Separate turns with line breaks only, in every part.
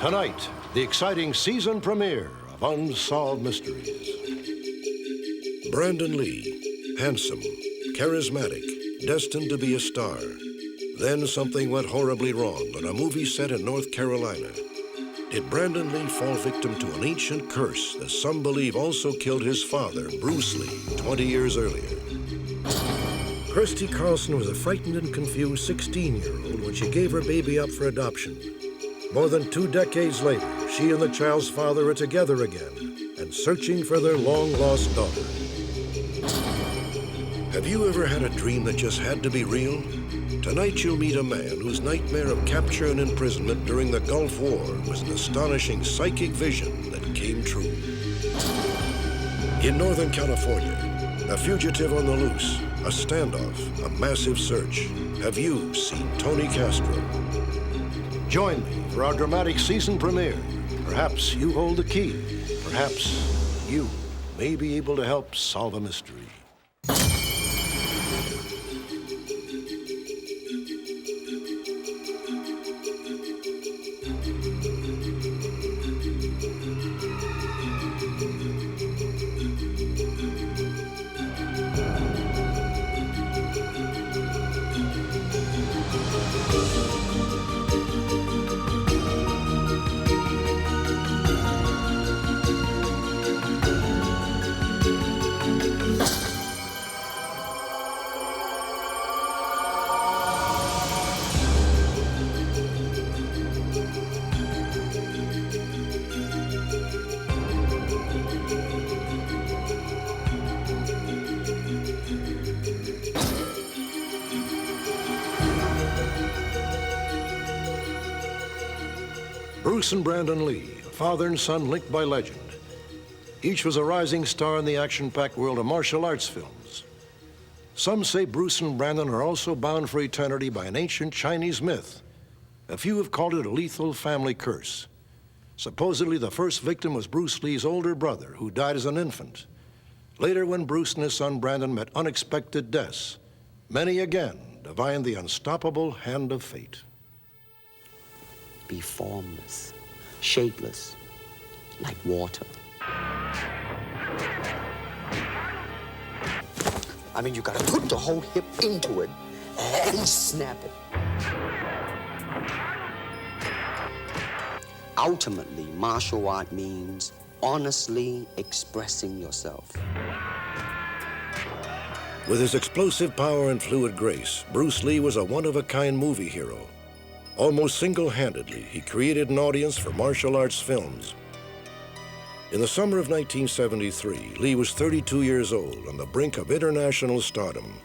Tonight, the exciting season premiere of Unsolved Mysteries.
Brandon Lee, handsome, charismatic, destined to be a star. Then something went horribly wrong on a movie set in North Carolina. Did Brandon Lee fall victim to an ancient curse that some believe also killed his father, Bruce Lee, 20 years earlier? Kirsty Carlson was a frightened and confused 16-year-old when she gave her baby up for adoption. More than 2 decades later, she and the child's father are together again and searching for their long-lost daughter. Have you ever had a dream that just had to be real? Tonight you'll meet a man whose nightmare of capture and imprisonment during the Gulf War was an astonishing psychic vision that came true. In Northern California, a fugitive on the loose, a standoff, a massive search. Have you seen Tony Castro?
Join me for our dramatic season premiere. Perhaps you hold the key. Perhaps you may be able to help solve a mystery. Bruce and Brandon Lee, father and son linked by legend. Each was a rising star in the action-packed world of martial arts films. Some say Bruce and Brandon are also bound for eternity by an ancient Chinese myth. A few have called it a lethal family curse. Supposedly, the first victim was Bruce Lee's older brother, who died as an infant. Later, when Bruce and his son Brandon met unexpected deaths, many again divined the unstoppable hand of fate.
Be formless, shapeless, like water. I mean, you gotta put the whole hip into it and snap it. Ultimately, martial art means honestly expressing yourself.
With his explosive power and fluid grace, Bruce Lee was a one-of-a-kind movie hero. Almost single-handedly, he created an audience for martial arts films. In the summer of 1973, Lee was 32 years old on the brink of international stardom.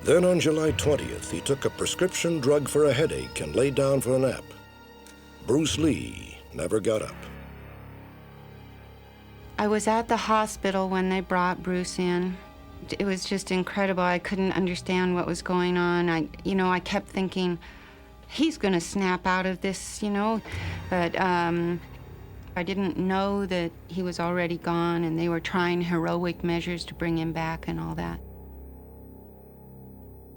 Then on July 20th, he took a prescription drug for a headache and lay down for a nap. Bruce Lee never got up.
I was at the hospital when they brought Bruce in. It was just incredible. I couldn't understand what was going on. I kept thinking, he's going to snap out of this, but I didn't know that he was already gone and they were trying heroic measures to bring him back and all that.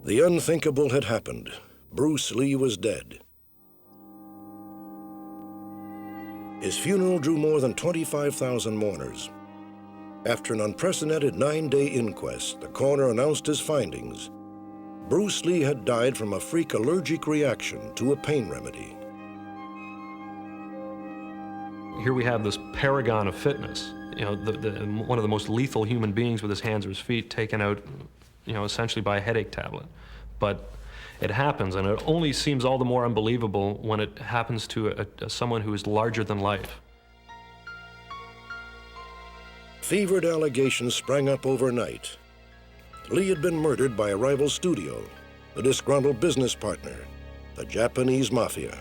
The unthinkable had happened. Bruce Lee was dead. His funeral drew more than 25,000 mourners. After an unprecedented 9-day inquest, the coroner announced his findings. Bruce Lee had died from a freak allergic reaction to a pain remedy.
Here we have this paragon of fitness, one of the most lethal human beings with his hands or his feet taken out, essentially by a headache tablet. But it happens, and it only seems all the more unbelievable when it happens to someone who is larger than life.
Fevered allegations sprang up overnight. Lee had been murdered by a rival studio, the disgruntled business partner, the Japanese mafia.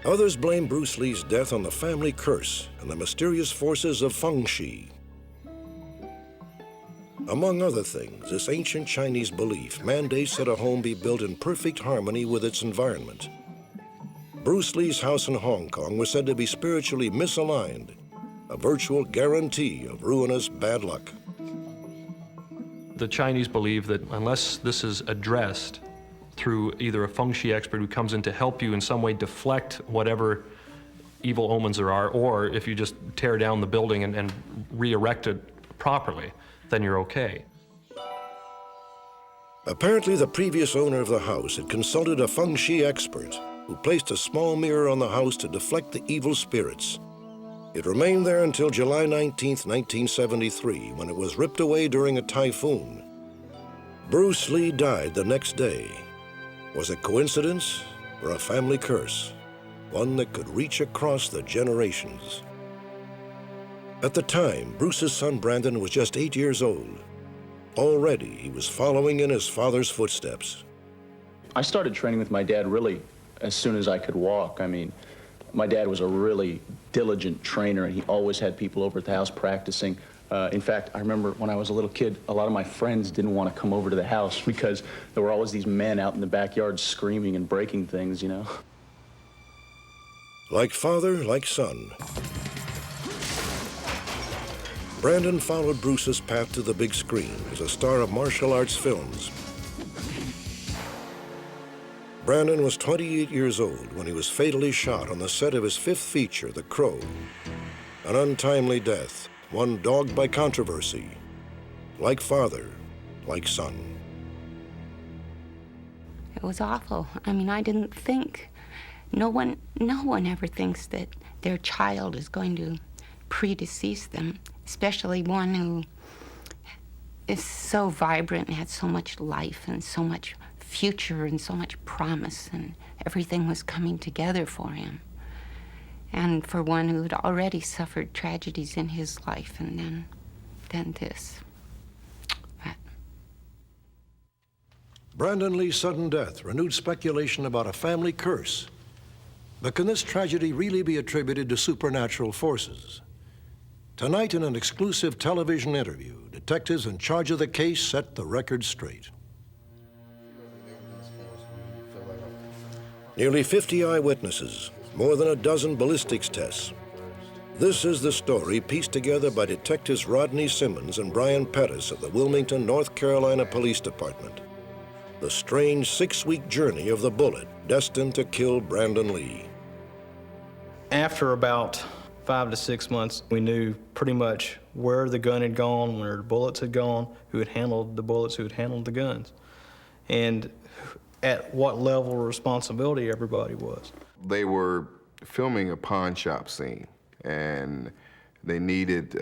Others blame Bruce Lee's death on the family curse and the mysterious forces of feng shui. Among other things, this ancient Chinese belief mandates that a home be built in perfect harmony with its environment. Bruce Lee's house in Hong Kong was said to be spiritually misaligned, a virtual guarantee of ruinous bad luck.
The Chinese believe that unless this is addressed through either a feng shui expert who comes in to help you in some way deflect whatever evil omens there are, or if you just tear down the building and re-erect it properly, then you're okay.
Apparently, the previous owner of the house had consulted a feng shui expert who placed a small mirror on the house to deflect the evil spirits. It remained there until July 19, 1973, when it was ripped away during a typhoon. Bruce Lee died the next day. Was it coincidence or a family curse? One that could reach across the generations. At the time, Bruce's son Brandon was just 8 years old. Already, he was following in his father's footsteps.
I started training with my dad really as soon as I could walk. I mean, my dad was a really diligent trainer, and he always had people over at the house practicing. In fact, I remember when I was a little kid, a lot of my friends didn't want to come over to the house because there were always these men out in the backyard screaming and breaking things, you know.
Like father, like son. Brandon followed Bruce's path to the big screen as a star of martial arts films. Brandon was 28 years old when he was fatally shot on the set of his fifth feature, The Crow. An untimely death, one dogged by controversy. Like father, like son.
It was awful. I mean, I didn't think, no one ever thinks that their child is going to predecease them, especially one who is so vibrant and had so much life and so much future and so much promise, and everything was coming together for him. And for one who had already suffered tragedies in his life, and then this. But
Brandon Lee's sudden death renewed speculation about a family curse. But can this tragedy really be attributed to supernatural forces? Tonight, in an exclusive television interview, detectives in charge of the case set the record straight.
Nearly 50 eyewitnesses, more than a dozen ballistics tests. This is the story pieced together by detectives Rodney Simmons and Brian Pettis of the Wilmington, North Carolina Police Department. The strange 6-week journey of the bullet destined to kill Brandon Lee.
After about 5 to 6 months, we knew pretty much where the gun had gone, where the bullets had gone, who had handled the bullets, who had handled the guns, and at what level of responsibility everybody was.
They were filming a pawn shop scene, and they needed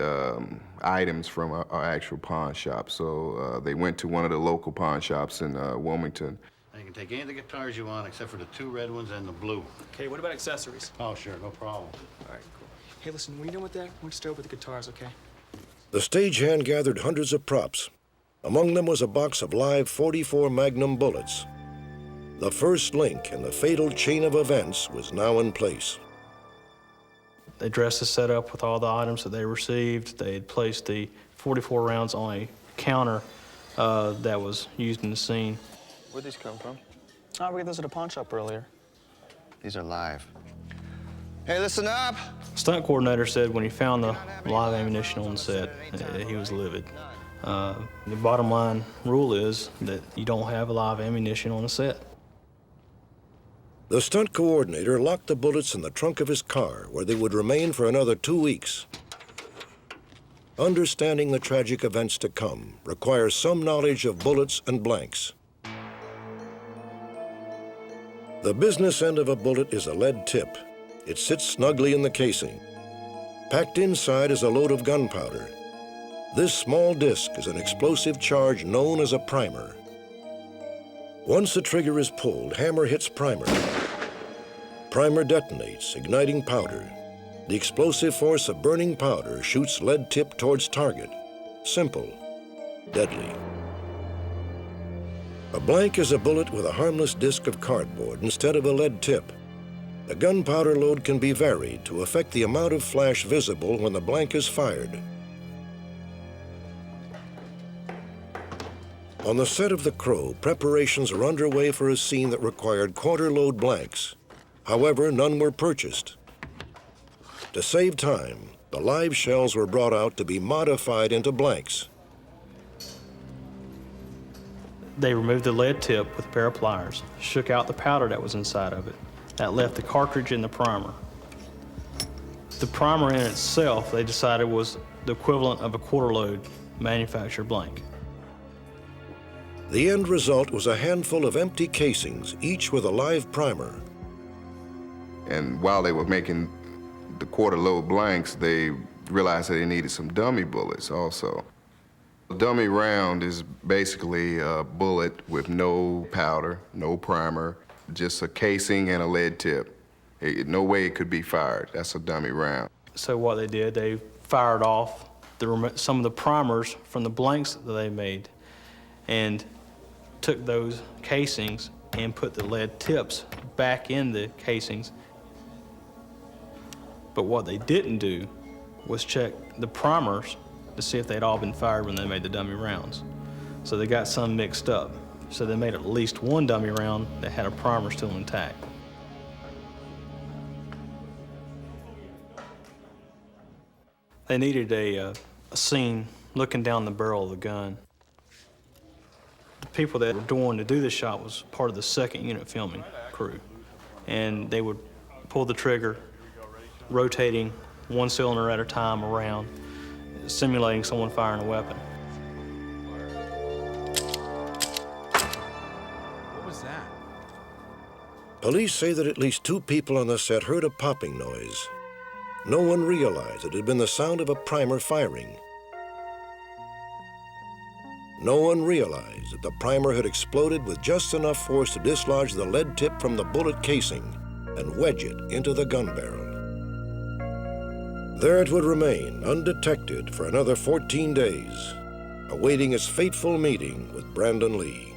items from an actual pawn shop. So they went to one of the local pawn shops in Wilmington.
You can take any of the guitars you want except for the 2 red ones and the blue.
Okay, what about accessories?
Oh, sure, no problem.
All right, cool. Hey, listen, when you're done with that, we'll just start with the guitars, okay?
The stagehand gathered hundreds of props. Among them was a box of live .44 Magnum bullets. The first link in the fatal chain of events was now in place.
They dressed the setup with all the items that they received. They had placed the 44 rounds on a counter that was used in the scene.
Where'd these come from? Oh, we got those at a pawn shop earlier.
These are live. Hey, listen up!
Stunt coordinator said when he found the live ammunition on the set, he was livid. The bottom line rule is that you don't have live ammunition on a set.
The stunt coordinator locked the bullets in the trunk of his car, where they would remain for another 2 weeks. Understanding the tragic events to come requires some knowledge of bullets and blanks. The business end of a bullet is a lead tip. It sits snugly in the casing. Packed inside is a load of gunpowder. This small disc is an explosive charge known as a primer. Once the trigger is pulled, hammer hits primer. Primer detonates, igniting powder. The explosive force of burning powder shoots lead tip towards target. Simple, deadly. A blank is a bullet with a harmless disc of cardboard instead of a lead tip. The gunpowder load can be varied to affect the amount of flash visible when the blank is fired. On the set of The Crow, preparations are underway for a scene that required quarter-load blanks. However, none were purchased. To save time, the live shells were brought out to be modified into blanks.
They removed the lead tip with a pair of pliers, shook out the powder that was inside of it. That left the cartridge and the primer. The primer in itself, they decided, was the equivalent of a quarter-load manufactured blank.
The end result was a handful of empty casings, each with a live primer.
And while they were making the quarter-load blanks, they realized that they needed some dummy bullets also. A dummy round is basically a bullet with no powder, no primer, just a casing and a lead tip. No way it could be fired. That's a dummy round.
So what they did, they fired off some of the primers from the blanks that they made and took those casings and put the lead tips back in the casings. But what they didn't do was check the primers to see if they'd all been fired when they made the dummy rounds. So they got some mixed up. So they made at least one dummy round that had a primer still intact. They needed a scene looking down the barrel of the gun. The people that were doing to do the shot was part of the second unit filming crew. And they would pull the trigger, rotating one cylinder at a time around, simulating someone firing a weapon.
What was that?
Police say that at least 2 people on the set heard a popping noise. No one realized it had been the sound of a primer firing. No one realized that the primer had exploded with just enough force to dislodge the lead tip from the bullet casing and wedge it into the gun barrel. There it would remain, undetected, for another 14 days, awaiting its fateful meeting with Brandon Lee.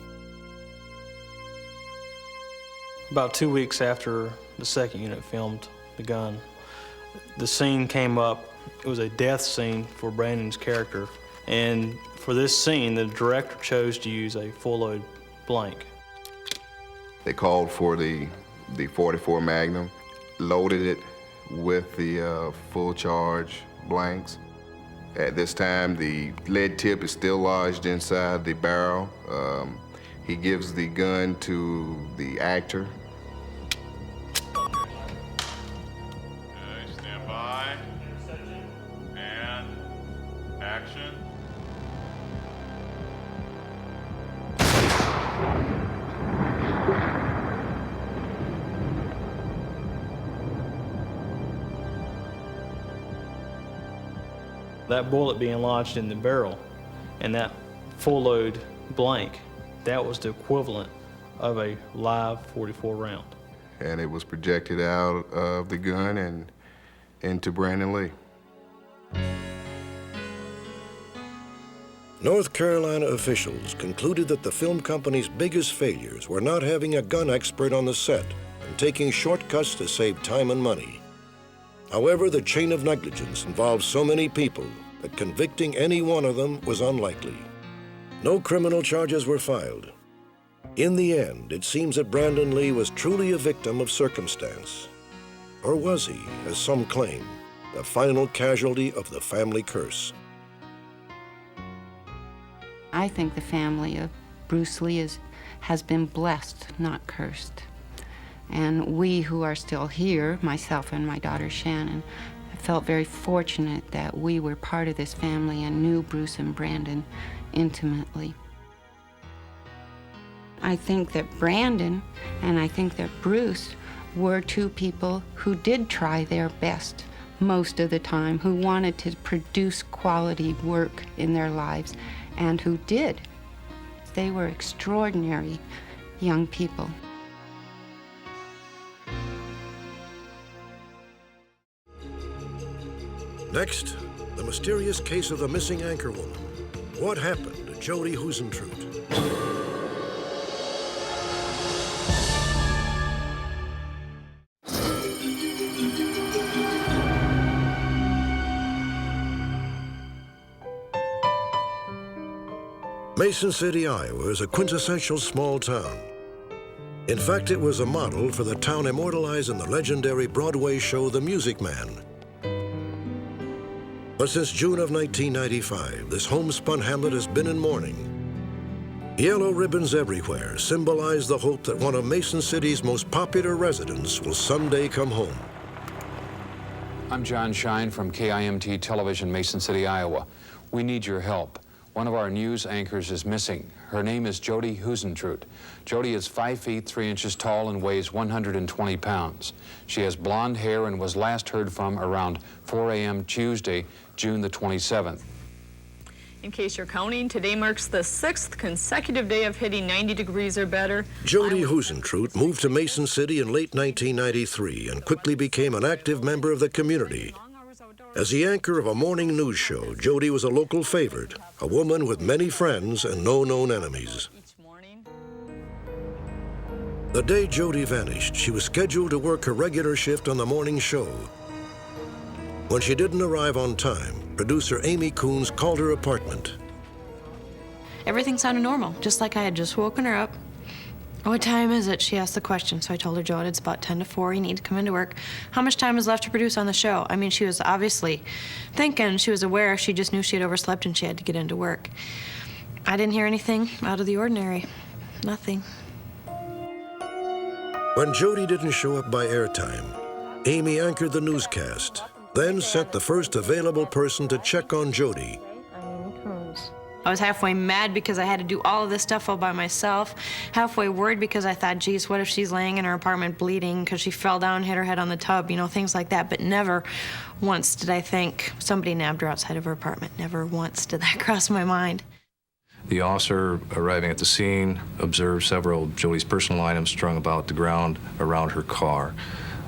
About 2 weeks after the second unit filmed the gun, the scene came up. It was a death scene for Brandon's character. And for this scene, the director chose to use a full-load blank.
They called for the .44 Magnum, loaded it with the full charge blanks. At this time, the lead tip is still lodged inside the barrel. He gives the gun to the actor.
Okay, stand by. And action.
That bullet being lodged in the barrel and that full-load blank, that was the equivalent of a live .44 round.
And it was projected out of the gun and into Brandon Lee.
North Carolina officials concluded that the film company's biggest failures were not having a gun expert on the set and taking shortcuts to save time and money. However, the chain of negligence involved so many people that convicting any one of them was unlikely. No criminal charges were filed. In the end, it seems that Brandon Lee was truly a victim of circumstance. Or was he, as some claim, the final casualty of the family curse?
I think the family of Bruce Lee has been blessed, not cursed. And we who are still here, myself and my daughter Shannon, felt very fortunate that we were part of this family and knew Bruce and Brandon intimately. I think that Brandon and I think that Bruce were 2 people who did try their best most of the time, who wanted to produce quality work in their lives, and who did. They were extraordinary young people.
Next, the mysterious case of the missing Anchorwoman. What happened to Jody Husentrut? Mason City, Iowa is a quintessential small town. In fact, it was a model for the town immortalized in the legendary Broadway show The Music Man. But since June of 1995, this homespun hamlet has been in mourning. Yellow ribbons everywhere symbolize the hope that one of Mason City's most popular residents will someday come home.
I'm John Shine from KIMT Television, Mason City, Iowa. We need your help. One of our news anchors is missing. Her name is Jody Husentrut. Jody is 5 feet 3 inches tall and weighs 120 pounds. She has blonde hair and was last heard from around 4 a.m. Tuesday, June the 27th.
In case you're counting, today marks the 6th consecutive day of hitting 90 degrees or better.
Jody Husentrut moved to Mason City in late 1993 and quickly became an active member of the community. As the anchor of a morning news show, Jody was a local favorite, a woman with many friends and no known enemies. The day Jody vanished, she was scheduled to work her regular shift on the morning show. When she didn't arrive on time, producer Amy Coons called her apartment.
Everything sounded normal, just like I had just woken her up. What time is it? She asked the question. So I told her, Jody, it's about 10 to 4. You need to come into work. How much time is left to produce on the show? I mean, she was obviously thinking, she was aware, she just knew she had overslept and she had to get into work. I didn't hear anything out of the ordinary. Nothing.
When Jody didn't show up by airtime, Amy anchored the newscast, then sent the first available person to check on Jody.
I was halfway mad because I had to do all of this stuff all by myself, halfway worried because I thought, geez, what if she's laying in her apartment bleeding because she fell down, hit her head on the tub, you know, things like that. But never once did I think somebody nabbed her outside of her apartment. Never once did that cross my mind.
The officer arriving at the scene observed several of Jody's personal items strung about the ground around her car.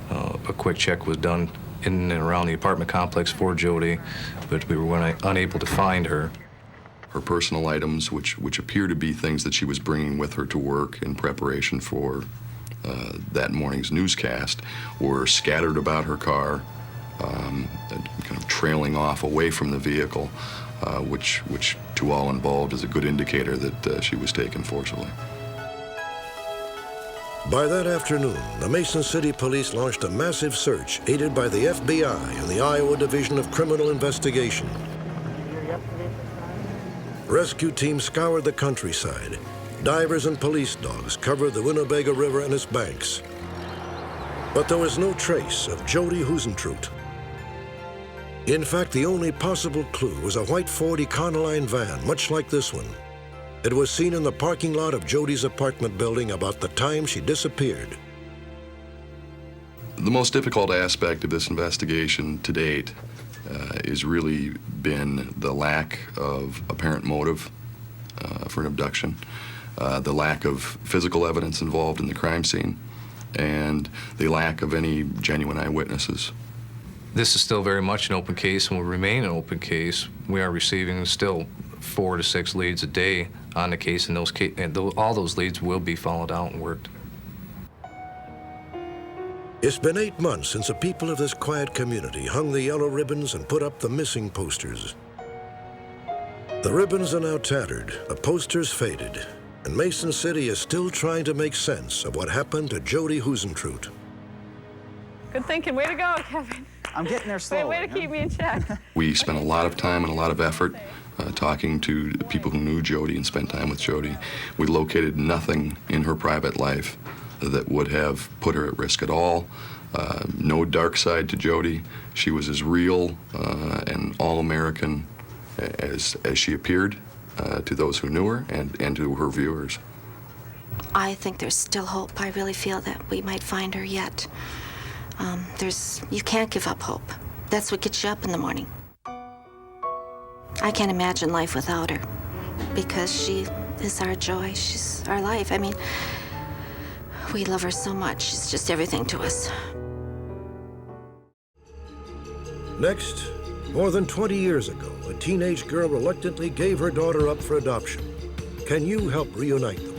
A quick check was done in and around the apartment complex for Jody, but we were unable to find her.
Her personal items, which appear to be things that she was bringing with her to work in preparation for that morning's newscast, were scattered about her car, kind of trailing off away from the vehicle, which to all involved is a good indicator that she was taken forcibly.
By that afternoon, the Mason City Police launched a massive search aided by the FBI and the Iowa Division of Criminal Investigation. Rescue teams scoured the countryside. Divers and police dogs covered the Winnebago River and its banks. But there was no trace of Jody Husentrut. In fact, the only possible clue was a white Ford Econoline van, much like this one. It was seen in the parking lot of Jody's apartment building about the time she disappeared.
The most difficult aspect of this investigation to date has really been the lack of apparent motive for an abduction, the lack of physical evidence involved in the crime scene, and the lack of any genuine eyewitnesses.
This is still very much an open case and will remain an open case. We are receiving still 4 to 6 leads a day on the case, and all those leads will be followed out and worked.
It's been 8 months since the people of this quiet community hung the yellow ribbons and put up the missing posters. The ribbons are now tattered, the posters faded, and Mason City is still trying to make sense of what happened to Jody Husentrut.
Good thinking. Way to go, Kevin.
I'm getting there slowly.
Way to keep me in check.
We spent a lot of time and a lot of effort talking to people who knew Jody and spent time with Jody. We located nothing in her private life that would have put her at risk at all. No dark side to Jody. She was as real and all-American as she appeared to those who knew her and to her viewers.
I think there's still hope. I really feel that we might find her yet. You can't give up hope. That's what gets you up in the morning. I can't imagine life without her because she is our joy. She's our life. I mean, we love her so much. She's just everything to us.
Next, more than 20 years ago, a teenage girl reluctantly gave her daughter up for adoption. Can you help reunite them?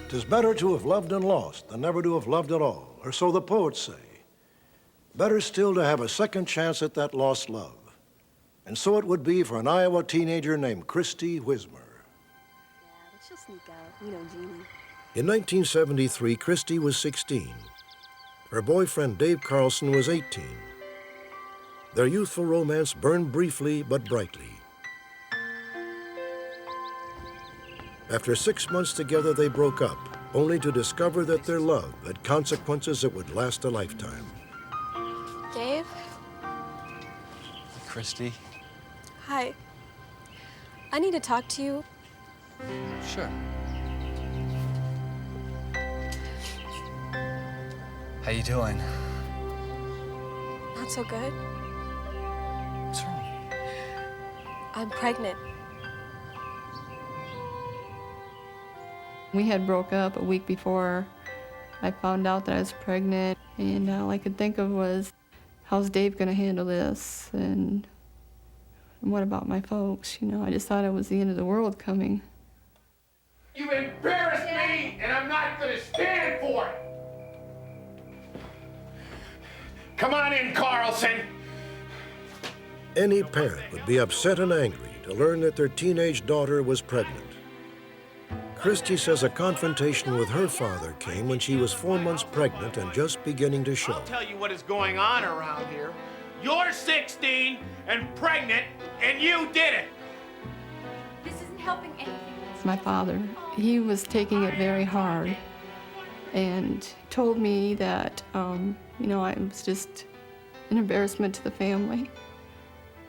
"'Tis better to have loved and lost than never to have loved at all," or so the poets say. Better still to have a second chance at that lost love. And so it would be for an Iowa teenager named Christy Wismer.
Yeah, but she'll sneak out. You know, Jeannie.
In 1973, Christy was 16. Her boyfriend, Dave Carlson, was 18. Their youthful romance burned briefly but brightly. After 6 months together, they broke up, only to discover that their love had consequences that would last a lifetime.
Dave?
Christy?
Hi. I need to talk to you.
Sure. How you doing?
Not so good.
What's wrong?
I'm pregnant.
We had broke up a week before I found out that I was pregnant, and all I could think of was, how's Dave gonna handle this? And what about my folks? You know, I just thought it was the end of the world coming.
You embarrassed me, and I'm not gonna stand for it! Come on in, Carlson!
Any parent would be upset and angry to learn that their teenage daughter was pregnant. Christy says a confrontation with her father came when she was 4 months pregnant and just beginning to show.
I'll tell you what is going on around here. You're 16 and pregnant, and you did it!
This isn't helping anything.
My father, he was taking it very hard and told me that, you know, I was just an embarrassment to the family,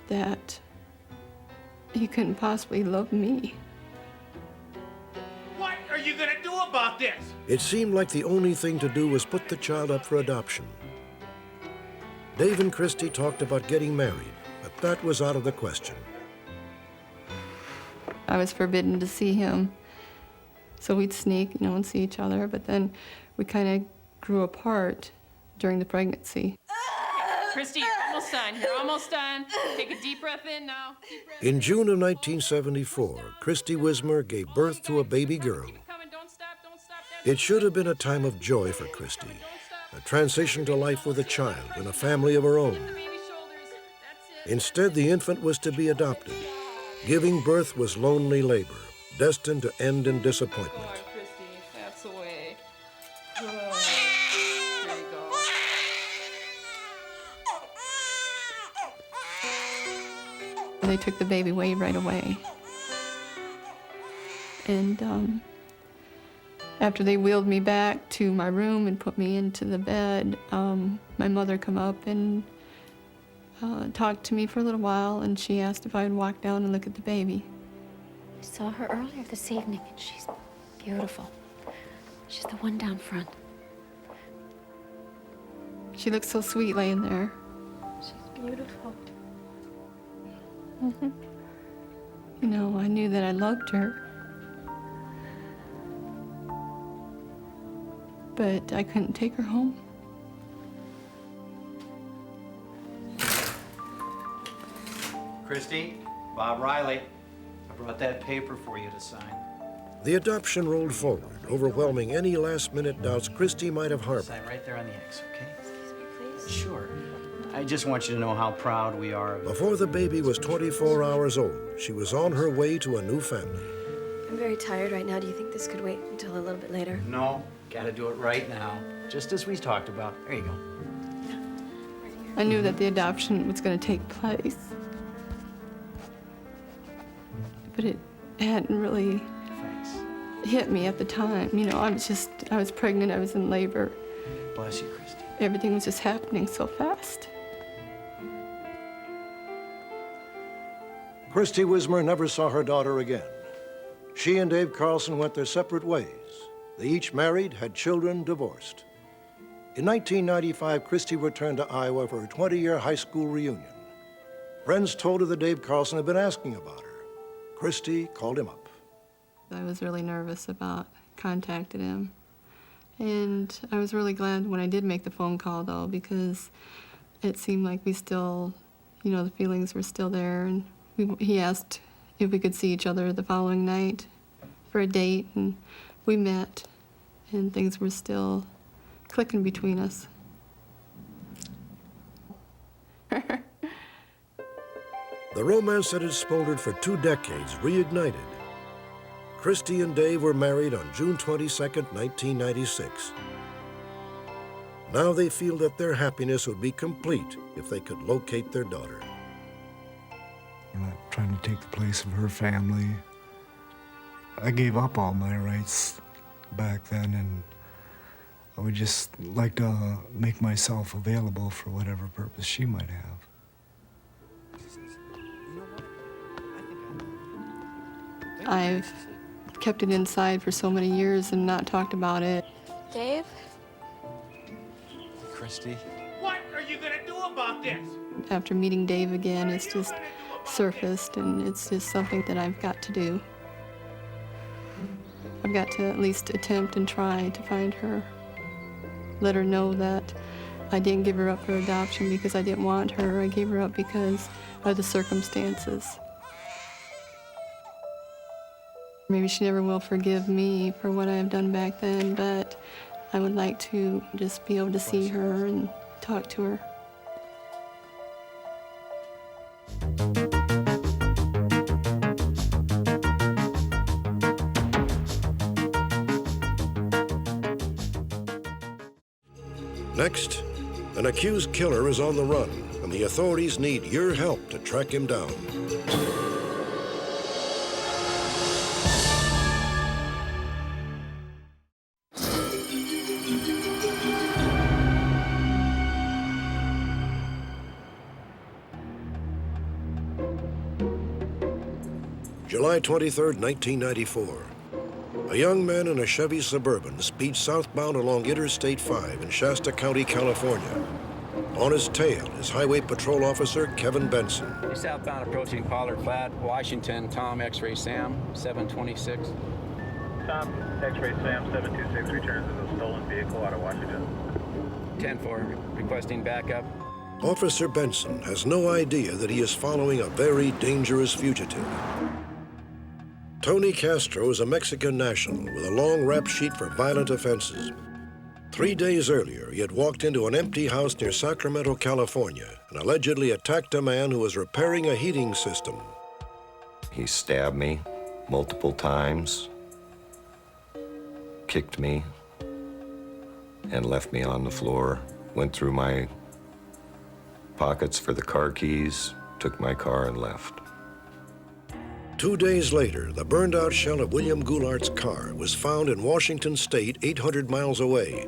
that he couldn't possibly love me.
What are you gonna do about this?
It seemed like the only thing to do was put the child up for adoption. Dave and Christy talked about getting married, but that was out of the question.
I was forbidden to see him, so we'd sneak, you know, and see each other, but then we kind of grew apart during the pregnancy.
Christy, you're almost done. You're almost done. Take a deep breath in now.
In June of 1974, Christy Wismer gave birth to a baby girl. It should have been a time of joy for Christy, a transition to life with a child and a family of her own. Instead, the infant was to be adopted. Giving birth was lonely labor, destined to end in disappointment.
Christy, that's the way. There you go.
They took the baby away right away. And after they wheeled me back to my room and put me into the bed, my mother come up and talked to me for a little while, and she asked if I would walk down and look at the baby.
I saw her earlier this evening, and she's beautiful. She's the one down front.
She looked so sweet laying there.
She's beautiful.
Mm-hmm. You know, I knew that I loved her. But I couldn't take her home.
Christy, Bob Riley, I brought that paper for you to sign.
The adoption rolled forward, overwhelming any last-minute doubts Christy might have harbored.
Sign right there on the X, okay? Excuse me, please. Sure. I just want you to know how proud we are of you.
Before the baby was 24 hours old, she was on her way to a new family.
I'm very tired right now. Do you think this could wait until a little bit later?
No, gotta do it right now, just as we talked about. There you go.
I knew that the adoption was going to take place. But it hadn't really hit me at the time. You know, I was pregnant, I was in labor.
Bless you, Christy.
Everything was just happening so fast.
Christy Wismer never saw her daughter again. She and Dave Carlson went their separate ways. They each married, had children, divorced. In 1995, Christy returned to Iowa for her 20-year high school reunion. Friends told her that Dave Carlson had been asking about her. Christy called him up.
I was really nervous about contacting him. And I was really glad when I did make the phone call, though, because it seemed like we still, you know, the feelings were still there. And he asked if we could see each other the following night for a date, and we met, and things were still clicking between us.
The romance that had smoldered for 2 decades reignited.
Christy and Dave were married on June 22nd, 1996. Now they feel that their happiness would be complete if they could locate their daughter.
I'm not trying to take the place of her family. I gave up all my rights back then, and I would just like to make myself available for whatever purpose she might have.
I've kept it inside for so many years and not talked about it.
Dave?
Christy? What are you gonna do about this?
After meeting Dave again, it's just surfaced, and it's just something that I've got to do. I've got to at least attempt and try to find her. Let her know that I didn't give her up for adoption because I didn't want her. I gave her up because of the circumstances. Maybe she never will forgive me for what I've done back then, but I would like to just be able to see her and talk to her.
Next, an accused killer is on the run, and the authorities need your help to track him down. July 23rd, 1994. A young man in a Chevy Suburban speeds southbound along Interstate 5 in Shasta County, California. On his tail is Highway Patrol Officer Kevin Benson.
Southbound approaching Pollard Flat, Washington, Tom X-Ray Sam, 726.
Tom X-Ray Sam, 726, returns to the stolen vehicle out of Washington.
10-4, requesting backup.
Officer Benson has no idea that he is following a very dangerous fugitive. Tony Castro is a Mexican national with a long rap sheet for violent offenses. 3 days earlier, he had walked into an empty house near Sacramento, California, and allegedly attacked a man who was repairing a heating system.
He stabbed me multiple times, kicked me, and left me on the floor. Went through my pockets for the car keys, took my car, and left.
2 days later, the burned-out shell of William Goulart's car was found in Washington State, 800 miles away.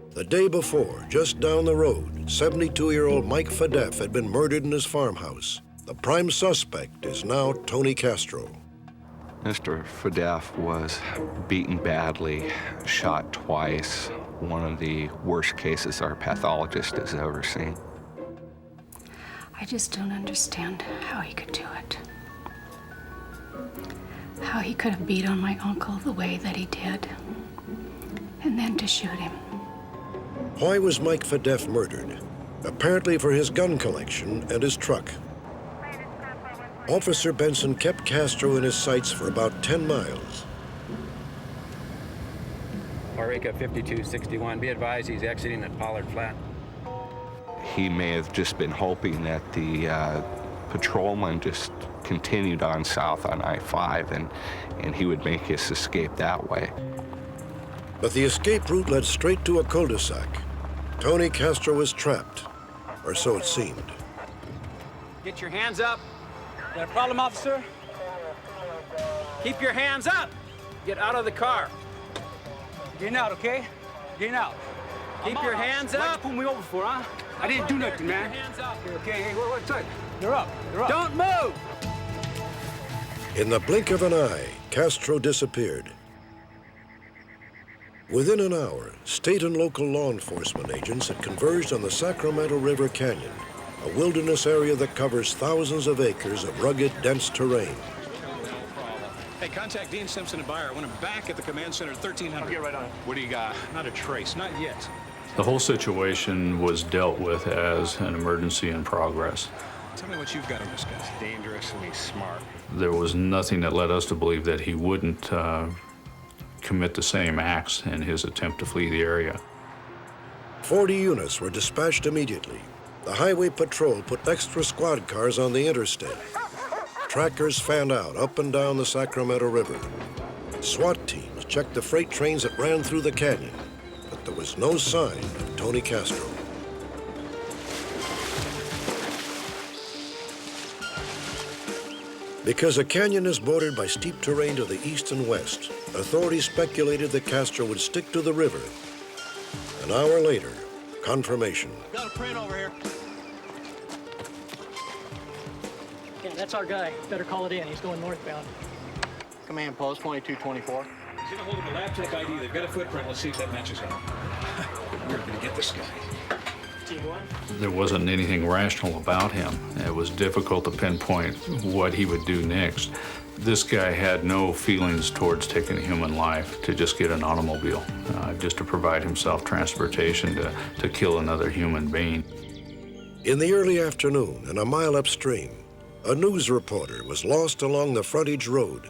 The day before, just down the road, 72-year-old Mike P.O.W. had been murdered in his farmhouse. The prime suspect is now Tony Castro.
Mr. P.O.W. was beaten badly, shot twice, one of the worst cases our pathologist has ever seen.
I just don't understand how he could do it. How he could have beat on my uncle the way that he did, and then to shoot him.
Why was Mike P.O.W. murdered? Apparently for his gun collection and his truck. Officer Benson kept Castro in his sights for about 10 miles.
Orica 5261, be advised he's exiting at Pollard Flat.
He may have just been hoping that the patrolman just continued on south on I-5 and he would make his escape that way.
But the escape route led straight to a cul-de-sac. Tony Castro was trapped, or so it seemed.
Get your hands up. Got a problem, officer? Keep your hands up. Get out of the car. Getting out, okay? Getting out. Keep your hands up. What you pull me over for, huh? I didn't do nothing, man. Hands up. Okay, hey, what's it? You're up. You're up. Don't move.
In the blink of an eye, Castro disappeared. Within an hour, state and local law enforcement agents had converged on the Sacramento River Canyon, a wilderness area that covers thousands of acres of rugged, dense terrain.
Hey, contact Dean Simpson and Buyer. I want him back at the command center at 1300. I'll get right on it. What do you got? Not a trace, not yet.
The whole situation was dealt with as an emergency in progress.
Tell me what you've got on this guy. He's dangerous and he's smart.
There was nothing that led us to believe that he wouldn't commit the same acts in his attempt to flee the area.
40 units were dispatched immediately. The Highway Patrol put extra squad cars on the interstate. Trackers fanned out up and down the Sacramento River. SWAT teams checked the freight trains that ran through the canyon, but there was no sign of Tony Castro. Because the canyon is bordered by steep terrain to the east and west, authorities speculated that Castro would stick to the river. An hour later, confirmation.
Got a print over here. Yeah, that's our guy. Better call it in. He's going northbound.
Command post 2224.
He's gonna hold up a lab tech ID. They've got a footprint. Let's see if that matches up. We're gonna get this guy.
There wasn't anything rational about him. It was difficult to pinpoint what he would do next. This guy had no feelings towards taking a human life to just get an automobile, just to provide himself transportation to kill another human being.
In the early afternoon, and a mile upstream, a news reporter was lost along the frontage road.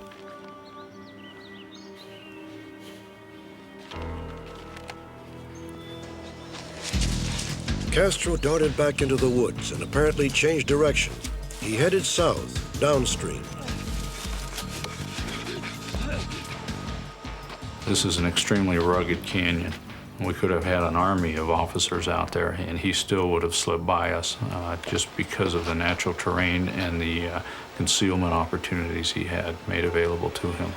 Castro darted back into the woods and apparently changed direction. He headed south, downstream.
This is an extremely rugged canyon. We could have had an army of officers out there, and he still would have slipped by us just because of the natural terrain and the concealment opportunities he had made available to him.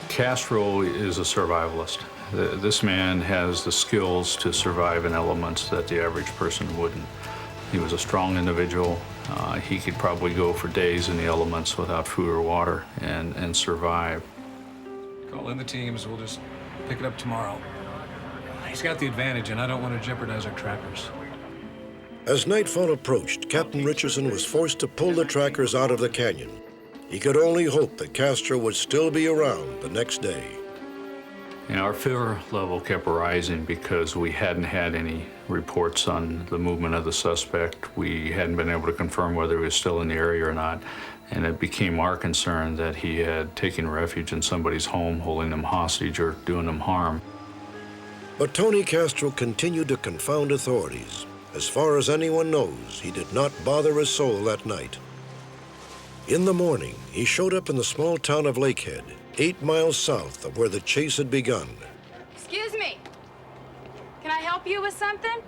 Castro is a survivalist. This man has the skills to survive in elements that the average person wouldn't. He was a strong individual. He could probably go for days in the elements without food or water and survive.
Call in the teams. We'll just pick it up tomorrow. He's got the advantage, and I don't want to jeopardize our trackers.
As nightfall approached, Captain Richardson was forced to pull the trackers out of the canyon. He could only hope that Castro would still be around the next day.
And our fear level kept rising because we hadn't had any reports on the movement of the suspect. We hadn't been able to confirm whether he was still in the area or not. And it became our concern that he had taken refuge in somebody's home, holding them hostage or doing them harm.
But Tony Castro continued to confound authorities. As far as anyone knows, he did not bother a soul that night. In the morning, he showed up in the small town of Lakehead, 8 miles south of where the chase had begun.
Excuse me. Can I help you with something?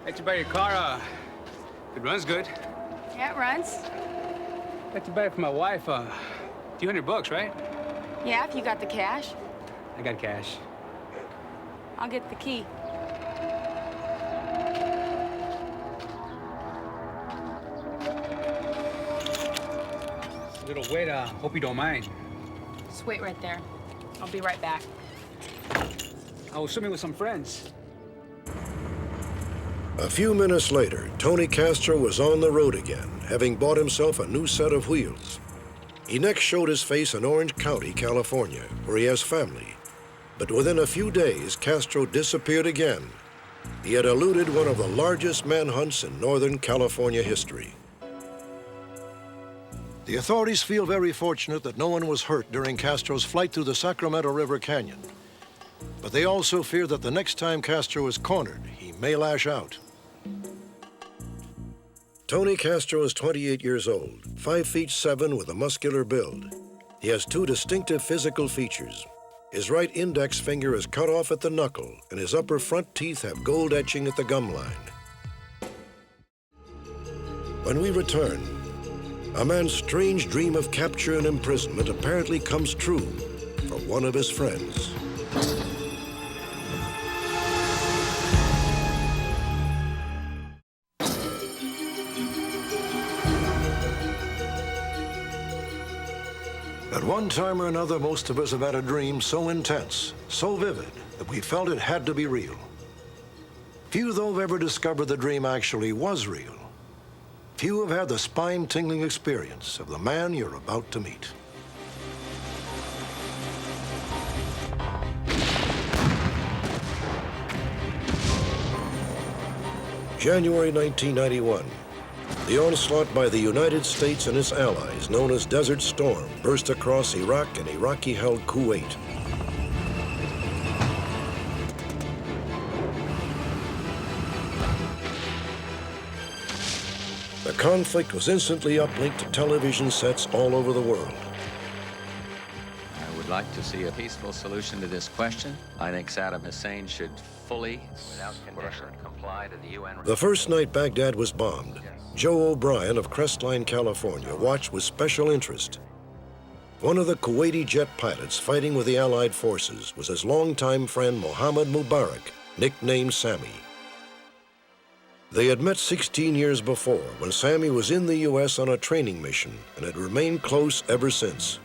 Like to buy your car. It runs good.
Yeah, it runs.
Like to buy it for my wife. $200, right?
Yeah, if you got the cash.
I got cash.
I'll get the key.
Little wait, hope you don't mind.
Just wait right there. I'll be right back.
I was swimming with some friends.
A few minutes later, Tony Castro was on the road again, having bought himself a new set of wheels. He next showed his face in Orange County, California, where he has family. But within a few days, Castro disappeared again. He had eluded one of the largest manhunts in Northern California history.
The authorities feel very fortunate that no one was hurt during Castro's flight through the Sacramento River Canyon. But they also fear that the next time Castro is cornered, he may lash out.
Tony Castro is 28 years old, 5'7" with a muscular build. He has 2 distinctive physical features. His right index finger is cut off at the knuckle, and his upper front teeth have gold etching at the gum line. When we return, a man's strange dream of capture and imprisonment apparently comes true for one of his friends.
At one time or another, most of us have had a dream so intense, so vivid, that we felt it had to be real. Few, though, have ever discovered the dream actually was real. Few have had the spine-tingling experience of the man you're about to meet.
January 1991. The onslaught by the United States and its allies, known as Desert Storm, burst across Iraq and Iraqi-held Kuwait. The conflict was instantly uplinked to television sets all over the world.
I would like to see a peaceful solution to this question. I think Saddam Hussein should fully, without condition, comply to the UN.
The first night Baghdad was bombed, Joe O'Brien of Crestline, California, watched with special interest. One of the Kuwaiti jet pilots fighting with the Allied forces was his longtime friend Mohammed Mubarak, nicknamed Sammy. They had met 16 years before when Sammy was in the U.S. on a training mission and had remained close ever since.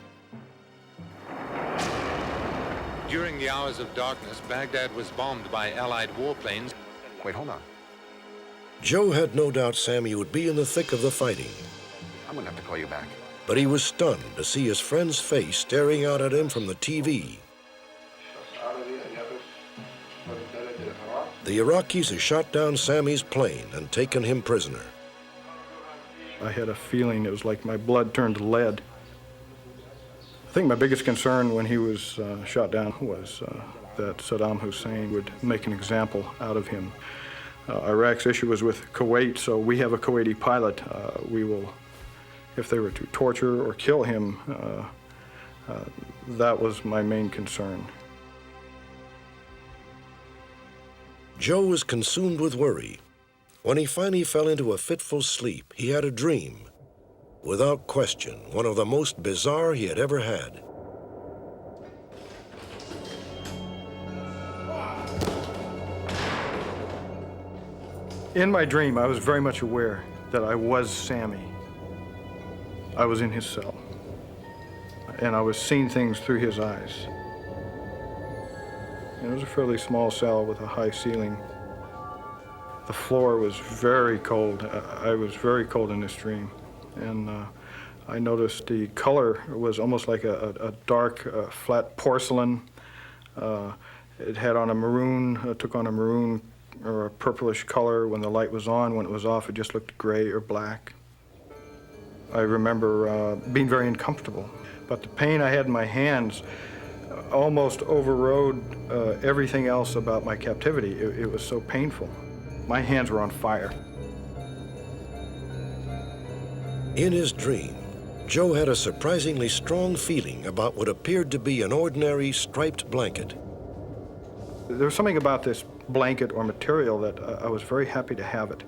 During the hours of darkness, Baghdad was bombed by Allied warplanes.
Wait, hold on.
Joe had no doubt Sammy would be in the thick of the fighting.
I'm gonna have to call you back.
But he was stunned to see his friend's face staring out at him from the TV. The Iraqis had shot down Sammy's plane and taken him prisoner.
I had a feeling it was like my blood turned to lead. I think my biggest concern when he was shot down was that Saddam Hussein would make an example out of him. Iraq's issue was with Kuwait, so we have a Kuwaiti pilot. We will, if they were to torture or kill him, that was my main concern.
Joe was consumed with worry. When he finally fell into a fitful sleep, he had a dream. Without question, one of the most bizarre he had ever had.
In my dream, I was very much aware that I was Sammy. I was in his cell, and I was seeing things through his eyes. It was a fairly small cell with a high ceiling. The floor was very cold. I was very cold in this dream. And I noticed the color was almost like a dark, flat porcelain. It had on a maroon, took on a maroon or a purplish color when the light was on. When it was off, it just looked gray or black. I remember being very uncomfortable. But the pain I had in my hands almost overrode everything else about my captivity. It was so painful. My hands were on fire.
In his dream, Joe had a surprisingly strong feeling about what appeared to be an ordinary striped blanket.
There was something about this blanket or material that I was very happy to have it.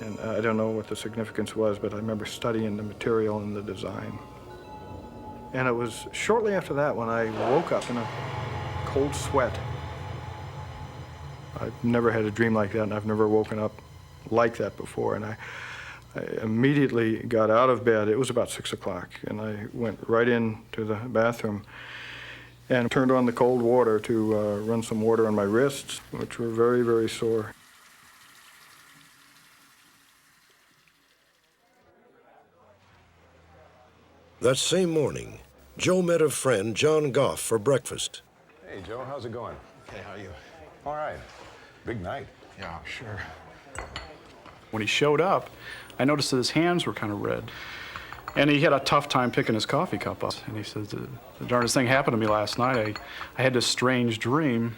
And I don't know what the significance was, but I remember studying the material and the design. And it was shortly after that when I woke up in a cold sweat. I've never had a dream like that, and I've never woken up like that before. And I immediately got out of bed. It was about 6 o'clock, and I went right into the bathroom and turned on the cold water to run some water on my wrists, which were very, very sore.
That same morning, Joe met a friend, John Goff, for breakfast.
Hey, Joe, how's it going?
Hey, how are you?
All right. Big night.
Yeah, sure.
When he showed up, I noticed that his hands were kind of red. And he had a tough time picking his coffee cup up. And he says, the darndest thing happened to me last night. I had this strange dream.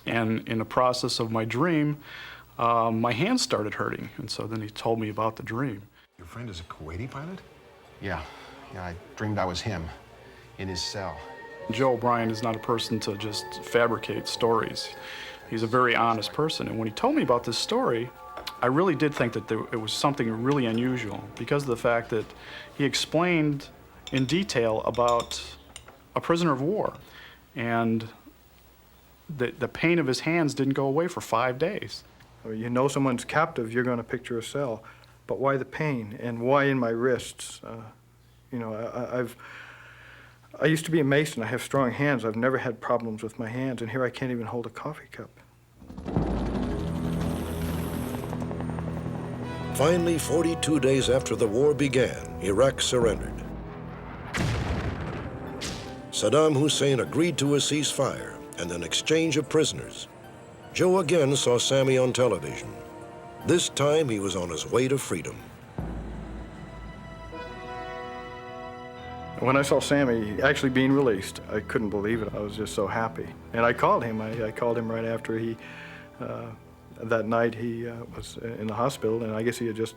And in the process of my dream, my hands started hurting. And so then he told me about the dream.
Your friend is a Kuwaiti pilot?
Yeah, I dreamed I was him in his cell.
Joe O'Brien is not a person to just fabricate stories. He's a very honest person. And when he told me about this story, I really did think that it was something really unusual because of the fact that he explained in detail about a prisoner of war. And the pain of his hands didn't go away for 5 days.
You know someone's captive, you're going to picture a cell. But why the pain, and why in my wrists? You know, I used to be a mason. I have strong hands. I've never had problems with my hands, and here I can't even hold a coffee cup.
Finally, 42 days after the war began, Iraq surrendered. Saddam Hussein agreed to a ceasefire and an exchange of prisoners. Joe again saw Sammy on television. This time, he was on his way to freedom.
When I saw Sammy actually being released, I couldn't believe it. I was just so happy. And I called him. I called him right after that night he was in the hospital, and I guess he had just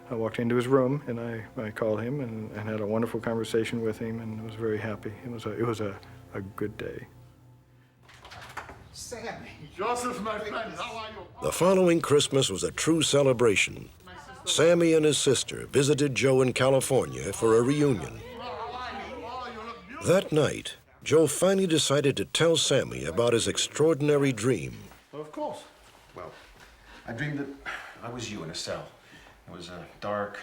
I walked into his room, and I called him and had a wonderful conversation with him, and was very happy. It was a good day.
Sammy. Joseph, my friend, how are you?
The following Christmas was a true celebration. Sammy and his sister visited Joe in California for a reunion. That night, Joe finally decided to tell Sammy about his extraordinary dream.
Of course. Well, I dreamed that I was you in a cell. It was a dark,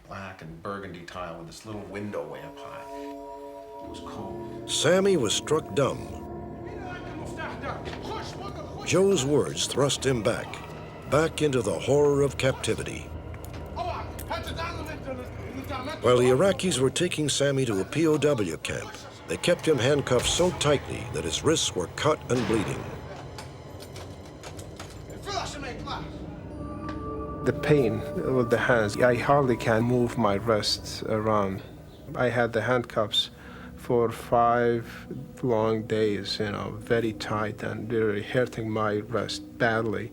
black and burgundy tile with this little window way up high. It was cold.
Sammy was struck dumb. Joe's words thrust him back into the horror of captivity. While the Iraqis were taking Sammy to a P.O.W. camp, they kept him handcuffed so tightly that his wrists were cut and bleeding.
The pain with the hands, I hardly can move my wrists around. I had the handcuffs for 5 long days, very tight and really hurting my wrist badly.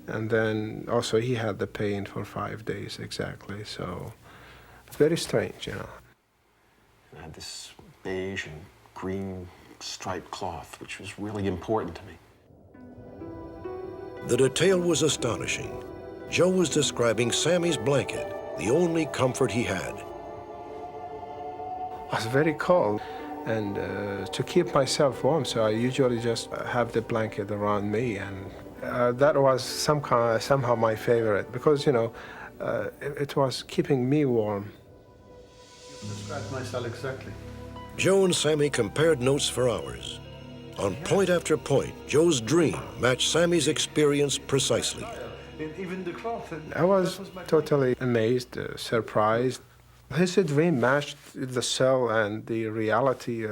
And then also he had the pain for 5 days exactly, so very strange,
I had this beige and green striped cloth, which was really important to me.
The detail was astonishing. Joe was describing Sammy's blanket, the only comfort he had.
I was very cold, and to keep myself warm, so I usually just have the blanket around me, and that was somehow my favorite, because, it was keeping me warm.
Describe my cell exactly.
Joe and Sammy compared notes for hours. On point after point, Joe's dream matched Sammy's experience precisely.
Even the cloth.
I was totally amazed, surprised. His dream matched the cell and the reality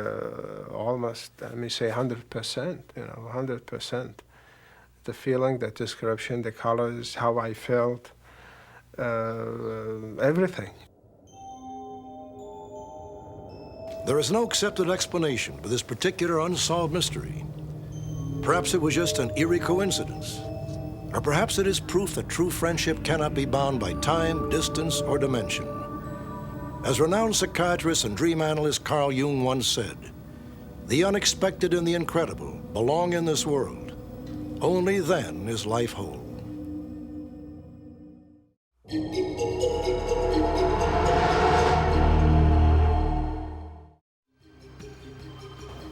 almost, let me say 100%, 100%. The feeling, the description, the colors, how I felt, everything.
There is no accepted explanation for this particular unsolved mystery. Perhaps it was just an eerie coincidence. Or perhaps it is proof that true friendship cannot be bound by time, distance, or dimension. As renowned psychiatrist and dream analyst Carl Jung once said, "The unexpected and the incredible belong in this world. Only then is life whole."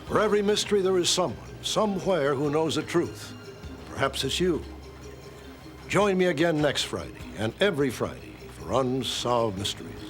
For every mystery, there is someone, somewhere, who knows the truth. Perhaps it's you. Join me again next Friday and every Friday for Unsolved Mysteries.